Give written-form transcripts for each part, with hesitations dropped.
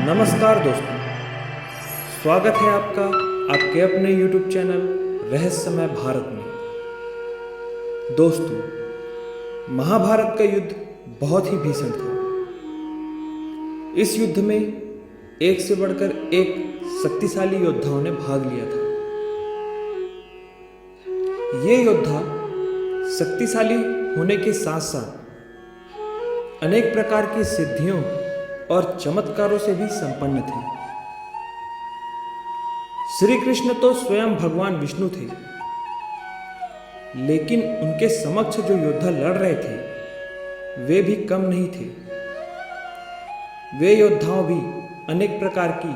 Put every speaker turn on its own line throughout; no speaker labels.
नमस्कार दोस्तों, स्वागत है आपका आपके अपने YouTube चैनल रहस्यमय भारत में। दोस्तों, महाभारत का युद्ध बहुत ही भीषण था। इस युद्ध में एक से बढ़कर एक शक्तिशाली योद्धाओं ने भाग लिया था। ये योद्धा शक्तिशाली होने के साथ साथ अनेक प्रकार की सिद्धियों और चमत्कारों से भी संपन्न थे। श्री कृष्ण तो स्वयं भगवान विष्णु थे, लेकिन उनके समक्ष जो योद्धा लड़ रहे थे वे भी कम नहीं थे। वे योद्धाओं भी अनेक प्रकार की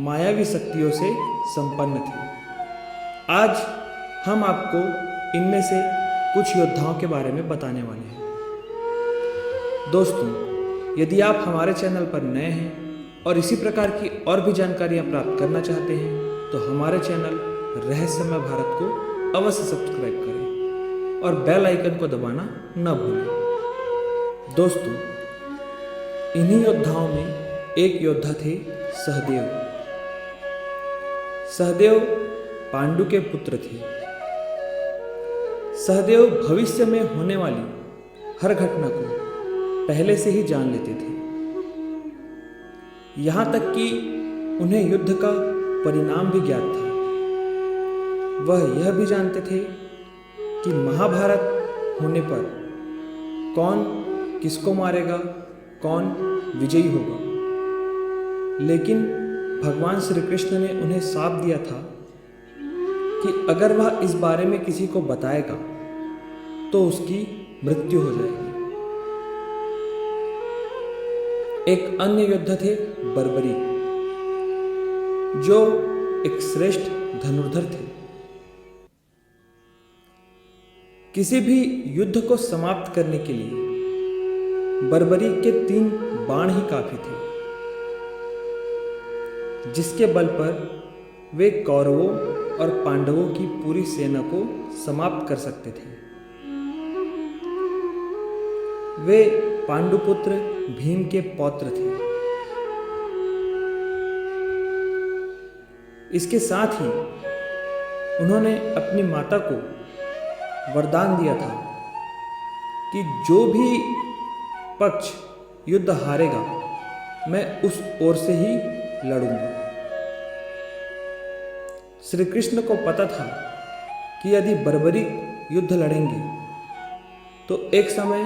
मायावी शक्तियों से संपन्न थे। आज हम आपको इनमें से कुछ योद्धाओं के बारे में बताने वाले हैं। दोस्तों, यदि आप हमारे चैनल पर नए हैं और इसी प्रकार की और भी जानकारियां प्राप्त करना चाहते हैं तो हमारे चैनल रहस्यमय भारत को अवश्य सब्सक्राइब करें और बेल आइकन को दबाना न भूलें। दोस्तों, इन्हीं योद्धाओं में एक योद्धा थे सहदेव। सहदेव पांडु के पुत्र थे। सहदेव भविष्य में होने वाली हर घटना को पहले से ही जान लेते थे। यहां तक कि उन्हें युद्ध का परिणाम भी ज्ञात था। वह यह भी जानते थे कि महाभारत होने पर कौन किसको मारेगा, कौन विजयी होगा। लेकिन भगवान श्री कृष्ण ने उन्हें शाप दिया था कि अगर वह इस बारे में किसी को बताएगा तो उसकी मृत्यु हो जाएगी। एक अन्य योद्धा थे बर्बरीक, जो एक श्रेष्ठ धनुर्धर थे। किसी भी युद्ध को समाप्त करने के लिए बर्बरीक के 3 बाण ही काफी थे, जिसके बल पर वे कौरवों और पांडवों की पूरी सेना को समाप्त कर सकते थे। वे पांडुपुत्र भीम के पौत्र थे। इसके साथ ही उन्होंने अपनी माता को वरदान दिया था कि जो भी पक्ष युद्ध हारेगा मैं उस ओर से ही लड़ूंगा। श्री कृष्ण को पता था कि यदि बर्बरीक युद्ध लड़ेंगे तो एक समय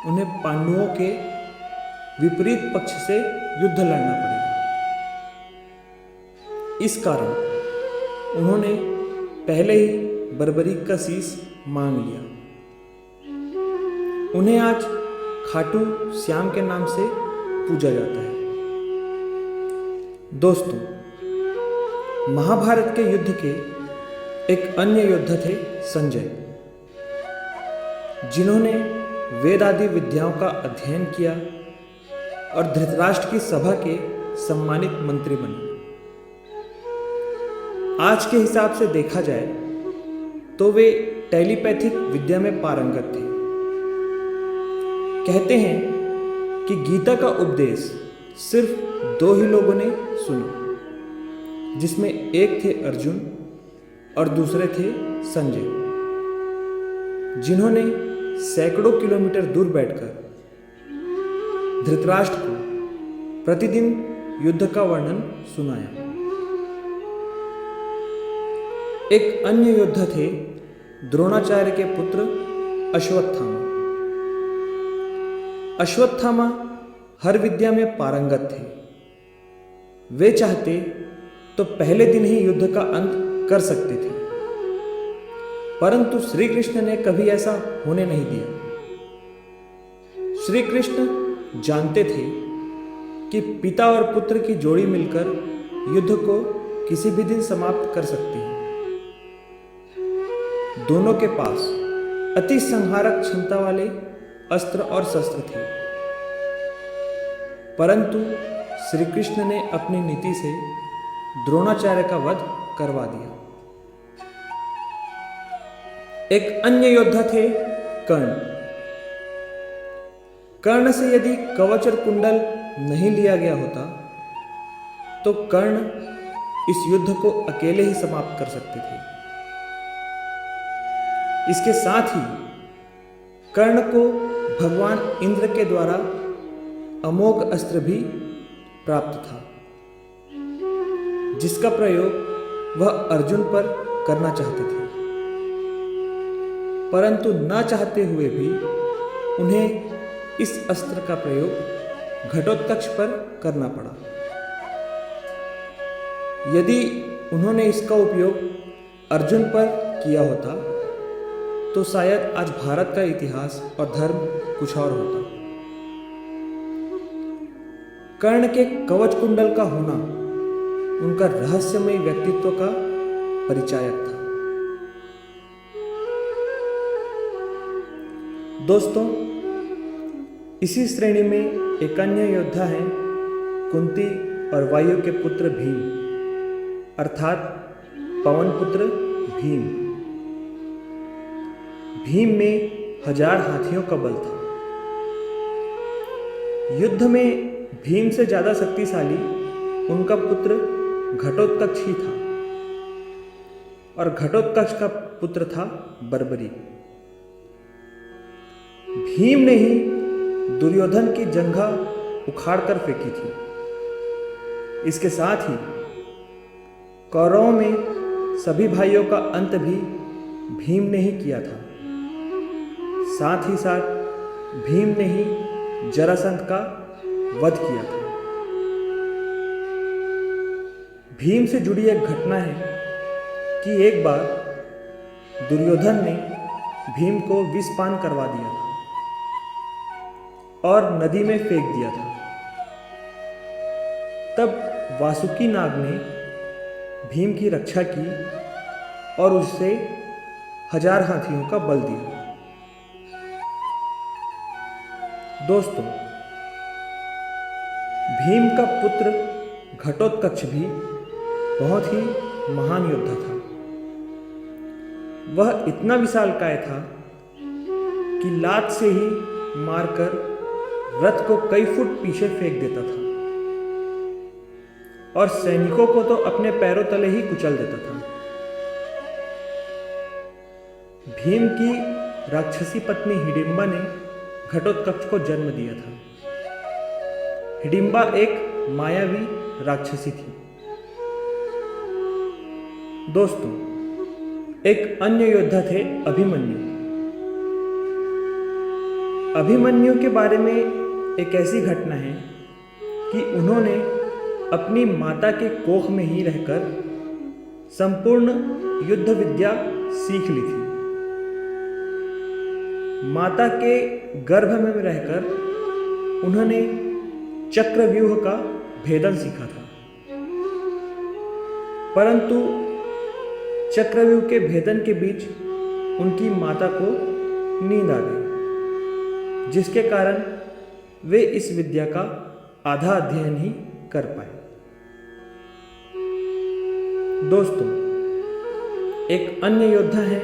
उन्हें पांडवों के विपरीत पक्ष से युद्ध लड़ना पड़ेगा। इस कारण उन्होंने पहले ही बर्बरीक का शीश मांग लिया। उन्हें आज खाटू श्याम के नाम से पूजा जाता है। दोस्तों, महाभारत के युद्ध के एक अन्य योद्धा थे संजय, जिन्होंने वेद आदि विद्याओं का अध्ययन किया और धृतराष्ट्र की सभा के सम्मानित मंत्री बने। आज के हिसाब से देखा जाए तो वे टेलीपैथिक विद्या में पारंगत थे। कहते हैं कि गीता का उपदेश सिर्फ 2 ही लोगों ने सुना, जिसमें एक थे अर्जुन और दूसरे थे संजय, जिन्होंने सैकड़ों किलोमीटर दूर बैठकर धृतराष्ट्र को प्रतिदिन युद्ध का वर्णन सुनाया। एक अन्य योद्धा थे द्रोणाचार्य के पुत्र अश्वत्थामा। अश्वत्थामा हर विद्या में पारंगत थे। वे चाहते तो पहले दिन ही युद्ध का अंत कर सकते थे, परंतु श्री कृष्ण ने कभी ऐसा होने नहीं दिया। श्री कृष्ण जानते थे कि पिता और पुत्र की जोड़ी मिलकर युद्ध को किसी भी दिन समाप्त कर सकती है। दोनों के पास अति संहारक क्षमता वाले अस्त्र और शस्त्र थे, परंतु श्री कृष्ण ने अपनी नीति से द्रोणाचार्य का वध करवा दिया। एक अन्य योद्धा थे कर्ण। कर्ण से यदि कवच और कुंडल नहीं लिया गया होता तो कर्ण इस युद्ध को अकेले ही समाप्त कर सकते थे। इसके साथ ही कर्ण को भगवान इंद्र के द्वारा अमोघ अस्त्र भी प्राप्त था, जिसका प्रयोग वह अर्जुन पर करना चाहते थे, परंतु न चाहते हुए भी उन्हें इस अस्त्र का प्रयोग घटोत्कच पर करना पड़ा। यदि उन्होंने इसका उपयोग अर्जुन पर किया होता तो शायद आज भारत का इतिहास और धर्म कुछ और होता। कर्ण के कवच कुंडल का होना उनका रहस्यमय व्यक्तित्व का परिचायक था। दोस्तों, इसी श्रेणी में एक अन्य योद्धा है कुंती और वायु के पुत्र भीम, अर्थात पवन पुत्र भीम। भीम में 1000 हाथियों का बल था। युद्ध में भीम से ज्यादा शक्तिशाली उनका पुत्र घटोत्कच ही था, और घटोत्कच का पुत्र था बर्बरी। भीम ने ही दुर्योधन की जंघा उखाड़कर फेंकी थी। इसके साथ ही कौरवों में सभी भाइयों का अंत भी भीम ने ही किया था। साथ ही साथ भीम ने ही जरासंध का वध किया था। भीम से जुड़ी एक घटना है कि एक बार दुर्योधन ने भीम को विषपान करवा दिया था और नदी में फेंक दिया था। तब वासुकी नाग ने भीम की रक्षा की और उससे 1000 हाथियों का बल दिया। दोस्तों, भीम का पुत्र घटोत्कच भी बहुत ही महान योद्धा था। वह इतना विशालकाय था कि लात से ही मारकर रथ को कई फुट पीछे फेंक देता था और सैनिकों को तो अपने पैरों तले ही कुचल देता था। भीम की राक्षसी पत्नी हिडिंबा ने घटोत्कच को जन्म दिया था। हिडिंबा एक मायावी राक्षसी थी। दोस्तों, एक अन्य योद्धा थे अभिमन्यु। अभिमन्यु के बारे में एक ऐसी घटना है कि उन्होंने अपनी माता के कोख में ही रहकर संपूर्ण युद्ध विद्या सीख ली थी। माता के गर्भ में रहकर उन्होंने चक्रव्यूह का भेदन सीखा था, परंतु चक्रव्यूह के भेदन के बीच उनकी माता को नींद आ गई, जिसके कारण वे इस विद्या का आधा अध्ययन ही कर पाए। दोस्तों, एक अन्य योद्धा है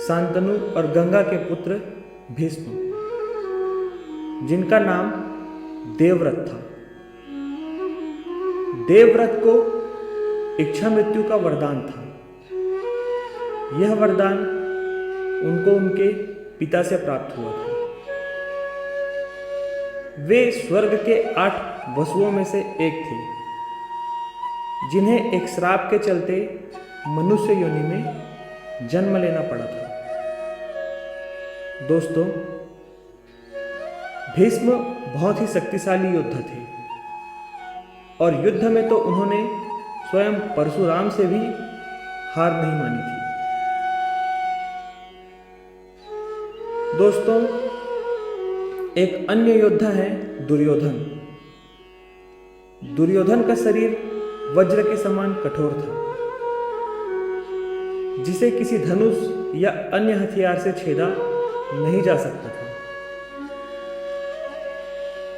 शांतनु और गंगा के पुत्र भीष्म, जिनका नाम देवव्रत था। देवव्रत को इच्छा मृत्यु का वरदान था। यह वरदान उनको उनके पिता से प्राप्त हुआ था। वे स्वर्ग के 8 वसुओं में से एक थे, जिन्हें एक श्राप के चलते मनुष्य योनि में जन्म लेना पड़ा था। दोस्तों, भीष्म बहुत ही शक्तिशाली योद्धा थे और युद्ध में तो उन्होंने स्वयं परशुराम से भी हार नहीं मानी थी। दोस्तों, एक अन्य योद्धा है दुर्योधन। दुर्योधन का शरीर वज्र के समान कठोर था, जिसे किसी धनुष या अन्य हथियार से छेदा नहीं जा सकता था।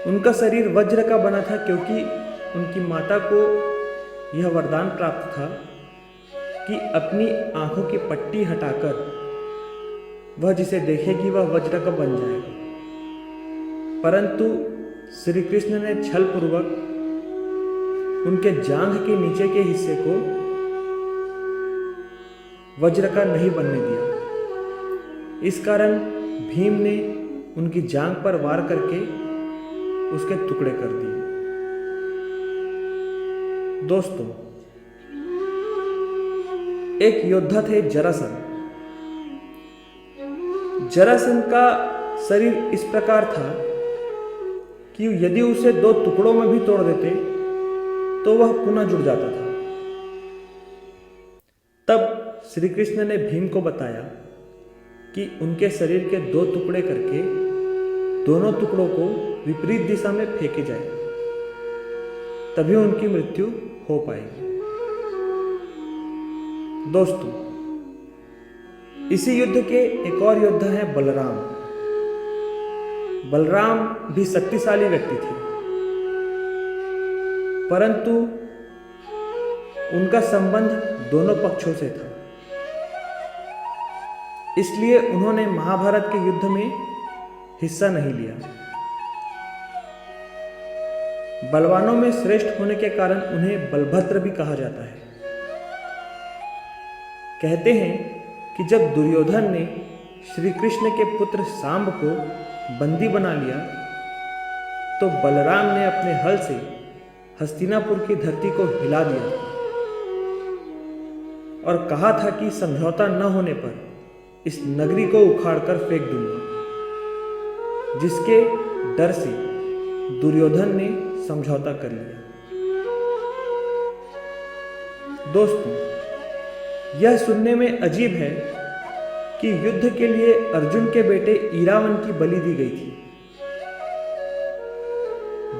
उनका शरीर वज्र का बना था क्योंकि उनकी माता को यह वरदान प्राप्त था कि अपनी आंखों की पट्टी हटाकर वह जिसे देखेगी वह वज्र का बन जाएगा। परंतु श्री कृष्ण ने छलपूर्वक उनके जांघ के नीचे के हिस्से को वज्र का नहीं बनने दिया। इस कारण भीम ने उनकी जांघ पर वार करके उसके टुकड़े कर दिए। दोस्तों, एक योद्धा थे जरासंध। जरासंध का शरीर इस प्रकार था कि यदि उसे 2 टुकड़ों में भी तोड़ देते तो वह पुनः जुड़ जाता था। तब श्री कृष्ण ने भीम को बताया कि उनके शरीर के 2 टुकड़े करके दोनों टुकड़ों को विपरीत दिशा में फेंके जाए, तभी उनकी मृत्यु हो पाएगी। दोस्तों, इसी युद्ध के एक और योद्धा हैं बलराम। बलराम भी शक्तिशाली व्यक्ति थे, परंतु उनका संबंध दोनों पक्षों से था। इसलिए उन्होंने महाभारत के युद्ध में हिस्सा नहीं लिया। बलवानों में श्रेष्ठ होने के कारण उन्हें बलभद्र भी कहा जाता है। कहते हैं कि जब दुर्योधन ने श्री कृष्ण के पुत्र सांब को बंदी बना लिया तो बलराम ने अपने हल से हस्तिनापुर की धरती को हिला दिया था और कहा था कि समझौता न होने पर इस नगरी को उखाड़कर फेंक दूंगा, जिसके डर से दुर्योधन ने समझौता कर लिया। दोस्तों, यह सुनने में अजीब है कि युद्ध के लिए अर्जुन के बेटे ईरावन की बलि दी गई थी।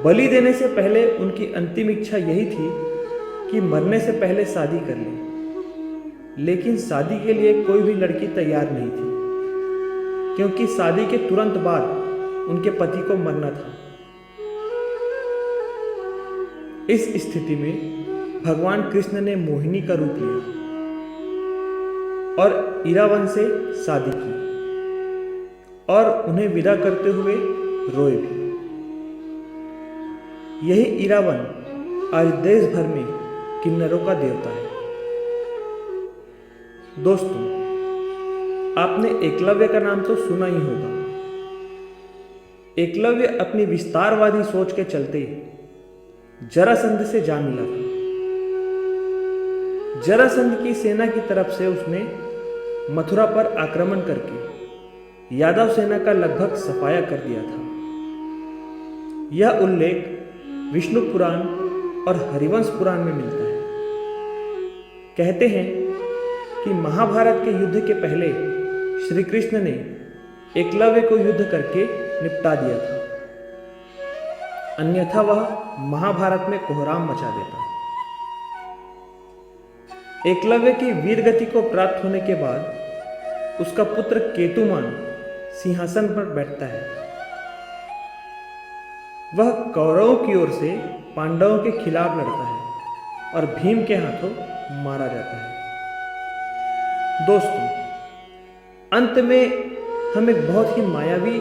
बलि देने से पहले उनकी अंतिम इच्छा यही थी कि मरने से पहले शादी कर ले, लेकिन शादी के लिए कोई भी लड़की तैयार नहीं थी, क्योंकि शादी के तुरंत बाद उनके पति को मरना था। इस स्थिति में भगवान कृष्ण ने मोहिनी का रूप लिया और ईरावन से शादी की और उन्हें विदा करते हुए रोए भी। यही ईरावन आज देश भर में किन्नरों का देवता है। दोस्तों, आपने एकलव्य का नाम तो सुना ही होगा। एकलव्य अपनी विस्तारवादी सोच के चलते जरासंध से जा मिला था। जरासंध की सेना की तरफ से उसने मथुरा पर आक्रमण करके यादव सेना का लगभग सफाया कर दिया था। यह उल्लेख विष्णु पुराण और हरिवंश पुराण में मिलता है। कहते हैं कि महाभारत के युद्ध के पहले श्री कृष्ण ने एकलव्य को युद्ध करके निपटा दिया था, अन्यथा वह महाभारत में कोहराम मचा देता। एकलव्य की वीरगति को प्राप्त होने के बाद उसका पुत्र केतुमान सिंहासन पर बैठता है। वह कौरवों की ओर से पांडवों के खिलाफ लड़ता है और भीम के हाथों मारा जाता है। दोस्तों, अंत में हम एक बहुत ही मायावी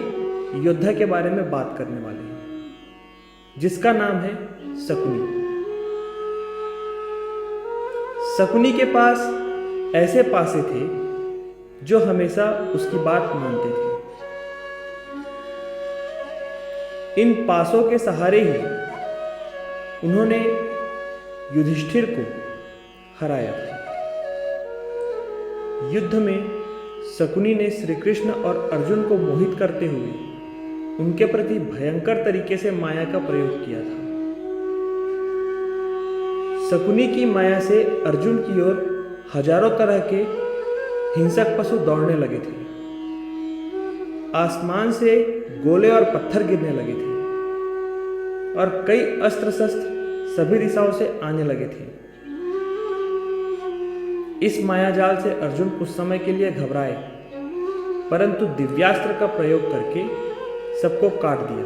योद्धा के बारे में बात करने वाले हैं, जिसका नाम है शकुनी। शकुनी के पास ऐसे पासे थे जो हमेशा उसकी बात मानते थे। इन पासों के सहारे ही उन्होंने युधिष्ठिर को हराया था। युद्ध में शकुनी ने श्री कृष्ण और अर्जुन को मोहित करते हुए उनके प्रति भयंकर तरीके से माया का प्रयोग किया था। शकुनी की माया से अर्जुन की ओर हजारों तरह के हिंसक पशु दौड़ने लगे थे। आसमान से गोले और पत्थर गिरने लगे थे और कई अस्त्र शस्त्र सभी दिशाओं से आने लगे थे। इस मायाजाल से अर्जुन कुछ समय के लिए घबराए, परंतु दिव्यास्त्र का प्रयोग करके सबको काट दिया।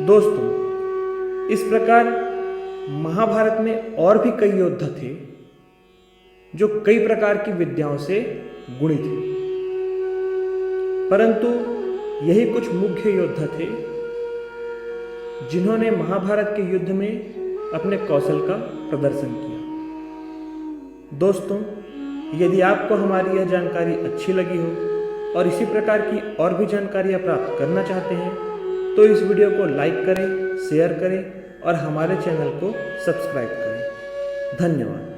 दोस्तों, इस प्रकार महाभारत में और भी कई योद्धा थे जो कई प्रकार की विद्याओं से गुणी थे, परंतु यही कुछ मुख्य योद्धा थे जिन्होंने महाभारत के युद्ध में अपने कौशल का प्रदर्शन किया। दोस्तों, यदि आपको हमारी यह जानकारी अच्छी लगी हो और इसी प्रकार की और भी जानकारियाँ प्राप्त करना चाहते हैं तो इस वीडियो को लाइक करें, शेयर करें और हमारे चैनल को सब्सक्राइब करें। धन्यवाद।